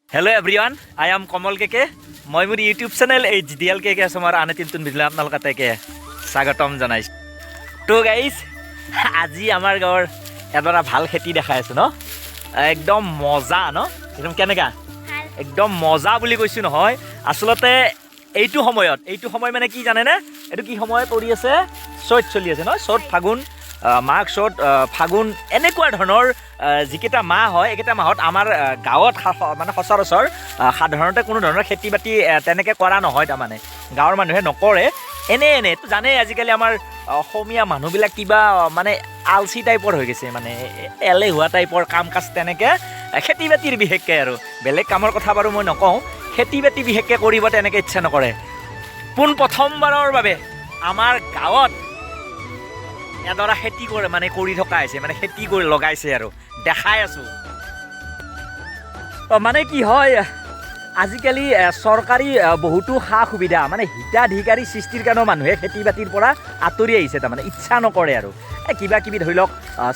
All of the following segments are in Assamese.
Hello everyone, I am Kamal Keke. My YouTube channel is GDL Keke Assam ane tintun bidla apnalok atake স্বাগতম জনাইছো তো গাইস আজি আমাৰ গাঁৱৰ এডৰা ভাল খেতি দেখাই আছো ন একদম মজা ন একদম কেনেকা একদম মজা বুলি কৈছো নহয় আসলতে এইটো সময় মানে কি জানে না এটো কি সময় পৰি আছে চৈত চলি আছে ন চৈত ফাগুন মাঘ চৈত ফাগুন এনেকুৱা ধৰণৰ যিকেইটা মাহ হয় একেটা মাহত আমাৰ গাঁৱত মানে সচৰাচৰ সাধাৰণতে কোনো ধৰণৰ খেতি বাতি তেনেকে কৰা নহয় তাৰ মানে গাঁৱৰ মানুহে নকৰে এনে তো জানে আজিকালি আমাৰ অসমীয়া মানুহবিলাক কিবা মানে আলসি টাইপৰ হৈ গৈছে মানে এলেহুৱা টাইপৰ কাম কাজ তেনেকে খেতি বাতিৰ বিশেষকে আৰু বেলেগ কামৰ কথা বাৰু মই নকওঁ খেতি বাতি বিশেষকে কৰিব তেনেকে ইচ্ছা নকৰে পোন প্ৰথমবাৰৰ বাবে আমাৰ গাঁৱত এডৰা খেতি কৰে মানে কৰি থকা হৈছে মানে খেতি কৰি লগাইছে আৰু দেখাই আছো মানে কি হয় আজিকালি চৰকাৰী বহুতো সা সুবিধা মানে হিতাধিকাৰী সৃষ্টিৰ কাৰণে মানুহে খেতি বাতিৰ পৰা আঁতৰি আহিছে তাৰমানে ইচ্ছা নকৰে আৰু কিবা কিবি ধৰি লওক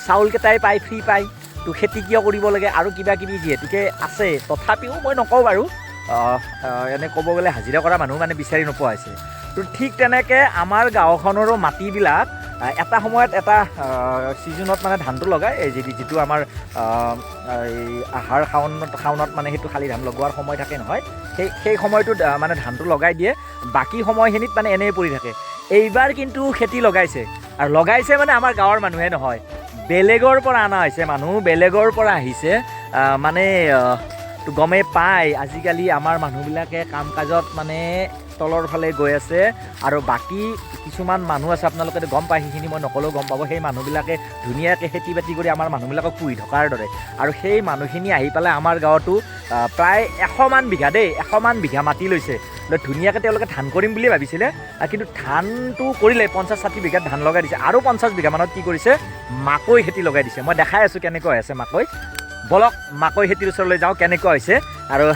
চাউল কেইটাই পায় ফ্ৰী পায় তো খেতি কিয় কৰিব লাগে আৰু কিবা কিবি যিহেতুকে আছে তথাপিও মই নকওঁ বাৰু এনে ক'ব গ'লে হাজিৰা কৰা মানুহ মানে বিচাৰি নোপোৱা হৈছে তো ঠিক তেনেকৈ আমাৰ গাঁওখনৰো মাটিবিলাক এটা সময়ত এটা ছিজনত মানে ধানটো লগায় এই যিটো আমাৰ আহাৰ শাওনত মানে সেইটো শালি ধান লগোৱাৰ সময় থাকে নহয় সেই সময়টোত মানে ধানটো লগাই দিয়ে বাকী সময়খিনিত মানে এনেই পৰি থাকে এইবাৰ কিন্তু খেতি লগাইছে আৰু লগাইছে মানে আমাৰ গাঁৱৰ মানুহে নহয় বেলেগৰ পৰা অনা হৈছে মানুহ বেলেগৰ পৰা আহিছে মানে তো গমেই পায় আজিকালি আমাৰ মানুহবিলাকে কাম কাজত মানে তলৰ ফালে গৈ আছে আৰু বাকী কিছুমান মানুহ আছে আপোনালোকে গম পায় সেইখিনি মই নকলেও গম পাব সেই মানুহবিলাকে ধুনীয়াকৈ খেতি বাতি কৰি আমাৰ মানুহবিলাকক পুহি থকাৰ দৰে আৰু সেই মানুহখিনি আহি পেলাই আমাৰ গাঁৱতো প্ৰায় 100 মান বিঘা 100 মান বিঘা মাটি লৈছে ধুনীয়াকৈ তেওঁলোকে ধান কৰিম বুলি ভাবিছিলে কিন্তু ধানটো কৰিলে 50-60 বিঘাত ধান লগাই দিছে আৰু 50 বিঘা মানত কি কৰিছে মাকৈ খেতি লগাই দিছে মই দেখাই আছোঁ কেনেকুৱা হৈ আছে মাকৈ বলক মাকৈ খেতিৰ ওচৰলৈ যাওঁ কেনেকুৱা হৈছে আৰু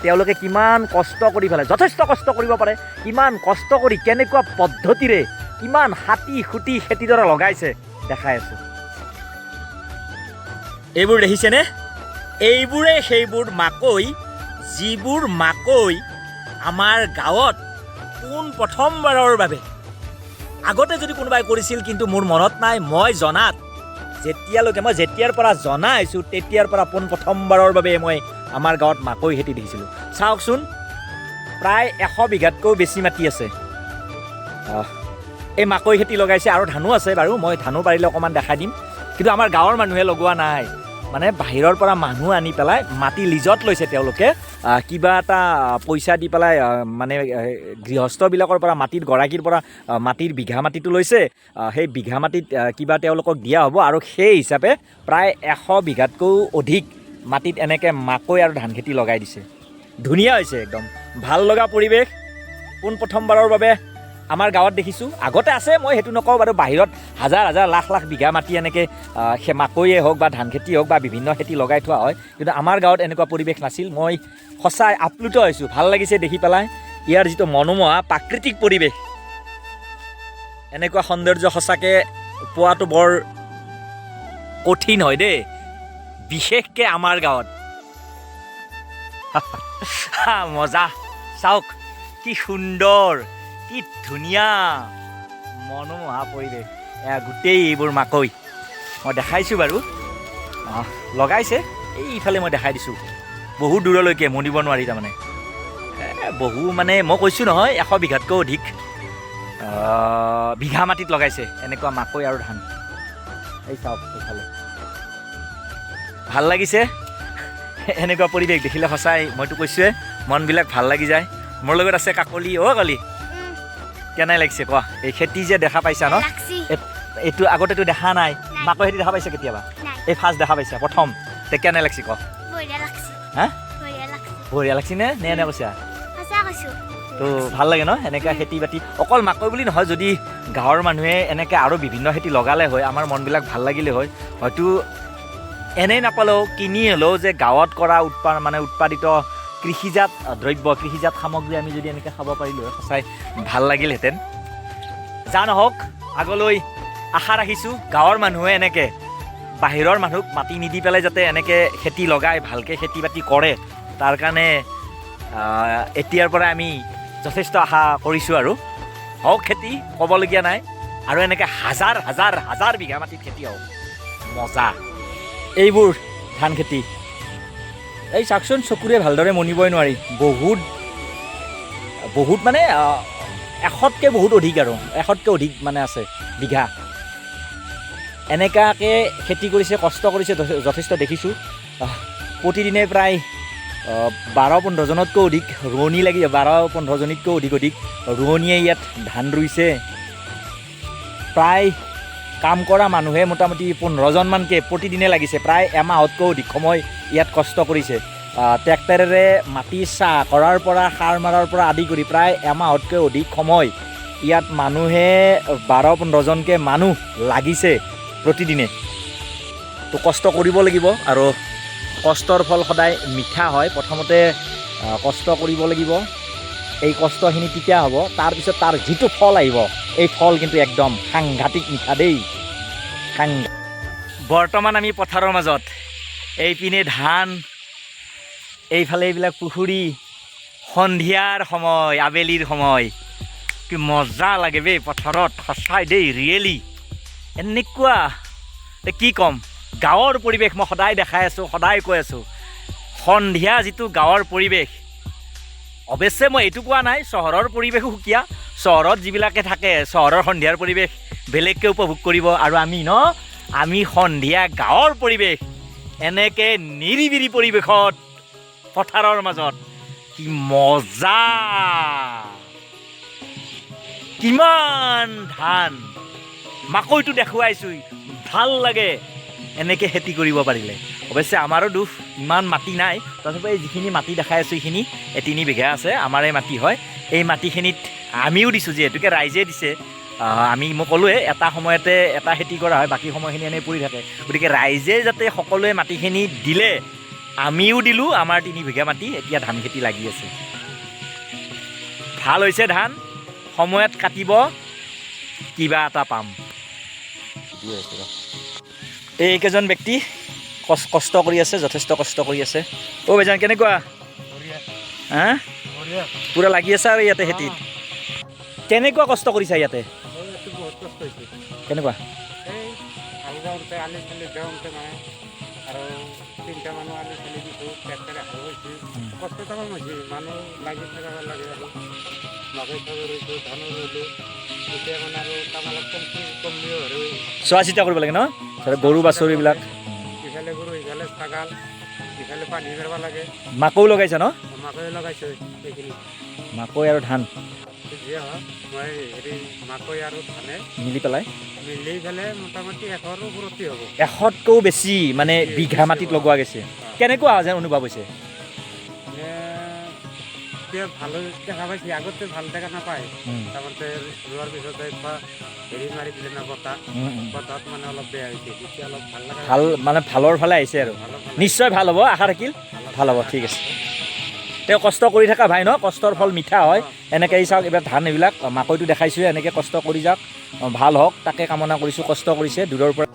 তেওঁলোকে কিমান কষ্ট কৰি পেলাই যথেষ্ট কষ্ট কৰিব পাৰে কিমান কষ্ট কৰি কেনেকুৱা পদ্ধতিৰে কিমান হাতী খুটি খেতিডৰা লগাইছে দেখাই আছোঁ এইবোৰ দেখিছেনে এইবোৰে সেইবোৰ মাকৈ যিবোৰ মাকৈ আমাৰ গাঁৱত পোন প্ৰথমবাৰৰ বাবে আগতে যদি কোনোবাই কৰিছিল কিন্তু মোৰ মনত নাই মই জনাত যেতিয়ালৈকে মই যেতিয়াৰ পৰা জনা হৈছোঁ তেতিয়াৰ পৰা পোন প্ৰথমবাৰৰ বাবে মই আমাৰ গাঁৱত মাকৈ খেতি দেখিছিলোঁ চাওকচোন প্ৰায় 100 বিঘাতকৈও বেছি মাটি আছে এই মাকৈ খেতি লগাইছে আৰু ধানো আছে বাৰু মই ধানো পাৰিলে অকণমান দেখাই দিম কিন্তু আমাৰ গাঁৱৰ মানুহে লগোৱা নাই মানে বাহিৰৰ পৰা মানুহ আনি পেলাই মাটি লিজত লৈছে তেওঁলোকে কিবা এটা পইচা দি পেলাই মানে গৃহস্থবিলাকৰ পৰা মাটিৰ গৰাকীৰ পৰা মাটিৰ বিঘা মাটিটো লৈছে সেই বিঘা মাটিত কিবা তেওঁলোকক দিয়া হ'ব আৰু সেই হিচাপে প্ৰায় 100 বিঘাতকৈও অধিক মাটিত এনেকৈ মাকৈ আৰু ধান খেতি লগাই দিছে ধুনীয়া হৈছে একদম ভাল লগা পৰিৱেশ পোন প্ৰথমবাৰৰ বাবে আমাৰ গাঁৱত দেখিছোঁ আগতে আছে মই সেইটো নকওঁ বাৰু বাহিৰত হাজাৰ লাখ বিঘা মাটি এনেকৈ মাকৈয়ে হওক বা ধান খেতি হওক বা বিভিন্ন খেতি লগাই থোৱা হয় কিন্তু আমাৰ গাঁৱত এনেকুৱা পৰিৱেশ নাছিল মই সঁচাই আপ্লুত হৈছোঁ ভাল লাগিছে দেখি পেলাই ইয়াৰ যিটো মনোমোহা প্ৰাকৃতিক পৰিৱেশ এনেকুৱা সৌন্দৰ্য সঁচাকৈ পোৱাটো বৰ কঠিন হয় দেই বিশেষকৈ আমাৰ গাঁৱত মজা চাওক কি সুন্দৰ কি ধুনীয়া মনোমোহা পৰিৱেশ গোটেই এইবোৰ মাকৈ মই দেখাইছোঁ বাৰু লগাইছে এইফালে মই দেখাই দিছোঁ বহু দূৰলৈকে মনিব নোৱাৰি তাৰমানে বহু মানে মই কৈছোঁ নহয় 100 বিঘাতকৈ অধিক বিঘা মাটিত লগাইছে এনেকুৱা মাকৈ আৰু ধান এই চাওক এইফালে ভাল লাগিছে এনেকুৱা পৰিৱেশ দেখিলে সঁচাই মইতো কৈছোঁৱে মনবিলাক ভাল লাগি যায় মোৰ লগত আছে কাকলি কালি কেনে লাগিছে কোৱা এই খেতি যে দেখা পাইছা ন এইটো আগতেতো দেখা নাই মাকৈ খেতি দেখা পাইছা কেতিয়াবা এই ফাৰ্ষ্ট দেখা পাইছা প্ৰথম তে কেনে লাগিছে কোৱা হা বঢ়িয়া লাগছি নে কৈছা তো ভাল লাগে ন এনেকুৱা খেতি বাতি অকল মাকৈ বুলি নহয় যদি গাঁৱৰ মানুহে এনেকৈ আৰু বিভিন্ন খেতি লগালে হয় আমাৰ মনবিলাক ভাল লাগিলে হয় হয়তো এনেই নাপালেও কিনি হ'লেও যে গাঁৱত কৰা উৎপাদিত কৃষিজাত দ্ৰব্য কৃষিজাত সামগ্ৰী আমি যদি এনেকৈ খাব পাৰিলোঁ হয় সঁচাই ভাল লাগিলহেঁতেন যা নহওক আগলৈ আশা ৰাখিছোঁ গাঁৱৰ মানুহে এনেকৈ বাহিৰৰ মানুহক মাটি নিদি পেলাই যাতে এনেকৈ খেতি লগাই ভালকৈ খেতি বাতি কৰে তাৰ কাৰণে এতিয়াৰ পৰা আমি যথেষ্ট আশা কৰিছোঁ আৰু হওক খেতি, ক'বলগীয়া নাই। আৰু এনেকৈ হাজাৰ হাজাৰ হাজাৰ বিঘা মাটিত খেতি হওক, মজা। এইবোৰ ধান খেতি, এই চাওকচোন, চকুৰে ভালদৰে মনিবই নোৱাৰি, বহুত বহুত মানে 100তকৈ বহুত অধিক, আৰু 100তকৈ অধিক মানে আছে বিঘা। এনেকুৱাকৈ খেতি কৰিছে, কষ্ট কৰিছে যথেষ্ট দেখিছোঁ। প্ৰতিদিনে প্ৰায় 12-15জনতকৈ অধিক ৰোৱনী লাগি, 12-15জনীতকৈ অধিক ৰোৱনীয়ে ইয়াত ধান ৰুইছে। প্ৰায় কাম কৰা মানুহে মোটামুটি 15জনমানকৈ প্ৰতিদিনে লাগিছে। প্ৰায় এমাহতকৈ অধিক সময় ইয়াত কষ্ট কৰিছে। ট্ৰেক্টৰেৰে মাটি চাহ কৰাৰ পৰা, সাৰ মাৰাৰ পৰা আদি কৰি প্ৰায় এমাহতকৈ অধিক সময় ইয়াত মানুহে 12-15জনকৈ মানুহ লাগিছে প্ৰতিদিনে। তো কষ্ট কৰিব লাগিব, আৰু কষ্টৰ ফল সদায় মিঠা হয়। প্ৰথমতে কষ্ট কৰিব লাগিব, এই কষ্টখিনি তেতিয়া হ'ব, তাৰপিছত তাৰ যিটো ফল আহিব, এই ফল কিন্তু একদম সাংঘাতিক মিঠা দেই। বৰ্তমান আমি পথাৰৰ মাজত, এইপিনে ধান, এইফালে এইবিলাক পুখুৰী, সন্ধিয়াৰ সময়, আবেলিৰ সময়, কি মজা লাগে বে পথাৰত, সঁচাই দেই, ৰিয়েলি এনেকুৱা কি ক'ম। গাঁৱৰ পৰিৱেশ মই সদায় দেখাই আছোঁ, সদায় কৈ আছোঁ, সন্ধিয়া যিটো গাঁৱৰ পৰিৱেশ। অৱশ্যে মই এইটো কোৱা নাই চহৰৰ পৰিৱেশো সুকীয়া, চহৰত যিবিলাকে থাকে চহৰৰ সন্ধিয়াৰ পৰিৱেশ বেলেগকৈ উপভোগ কৰিব। আৰু আমি সন্ধিয়া গাঁৱৰ পৰিৱেশ, এনেকৈ নিৰিবিৰি পৰিৱেশত পথাৰৰ মাজত, কি মজা, কিমান ধান, মাকৈটো দেখুৱাইছোঁ, ভাল লাগে এনেকৈ খেতি কৰিব পাৰিলে। অৱশ্যে আমাৰো দুখ, ইমান মাটি নাই, তথাপি যিখিনি মাটি দেখাই আছোঁ এইখিনি 3 বিঘা আছে, আমাৰে মাটি হয়। এই মাটিখিনিত আমিও দিছোঁ, যিহেতুকে ৰাইজে দিছে। মই ক'লোৱে এটা সময়তে এটা খেতি কৰা হয়, বাকী সময়খিনি এনেই পৰি থাকে। গতিকে ৰাইজে যাতে সকলোৱে মাটিখিনি দিলে, আমিও দিলোঁ। আমাৰ 3 বিঘা মাটি এতিয়া ধান খেতি লাগি আছে। ভাল হৈছে ধান, সময়ত কাটিব, কিবা এটা পাম। এইকেইজন ব্যক্তি কষ্ট কৰি আছে, যথেষ্ট কষ্ট কৰি আছে। অ' ভাইজান কেনেকুৱা? হা, পূৰা লাগি আছে আৰু ইয়াতে খেতিত। কেনেকুৱা কষ্ট কৰিছা ইয়াতে? কেনেকুৱা? চোৱা চিতা কৰিব লাগে ন, গৰু বাছৰিবিলাক। মাকৈ লগাইছা ন? মাকৈ আৰু ধান মিলি পেলাই 100তকৈও বেছি মানে বিঘা মাটিত লগোৱা গৈছে। কেনেকুৱা যেন অনুভৱ হৈছে? ভালো দেখা পাইছি, আগতে ভাল দেখা নাপায়, তাৰমানে ৰোৱাৰ পিছতে হেৰি মাৰি দিলে না বতাহত মানে অলপ বেয়া হৈছে, এতিয়া অলপ ভাল লগা, ভাল মানে ভালৰ ফালে আহিছে আৰু নিশ্চয় ভাল হ'ব, আশা থাকিল ভাল হ'ব। ঠিক আছে, তেওঁ কষ্ট কৰি থকা ভাই ন, কষ্টৰ ফল মিঠা হয়। এনেকৈ চাওক, এইবাৰ ধান এইবিলাক মাকৈটো দেখাইছোঁ, এনেকৈ কষ্ট কৰি যাওক, ভাল হওক তাকে কামনা কৰিছোঁ। কষ্ট কৰিছে দূৰৰ পৰা।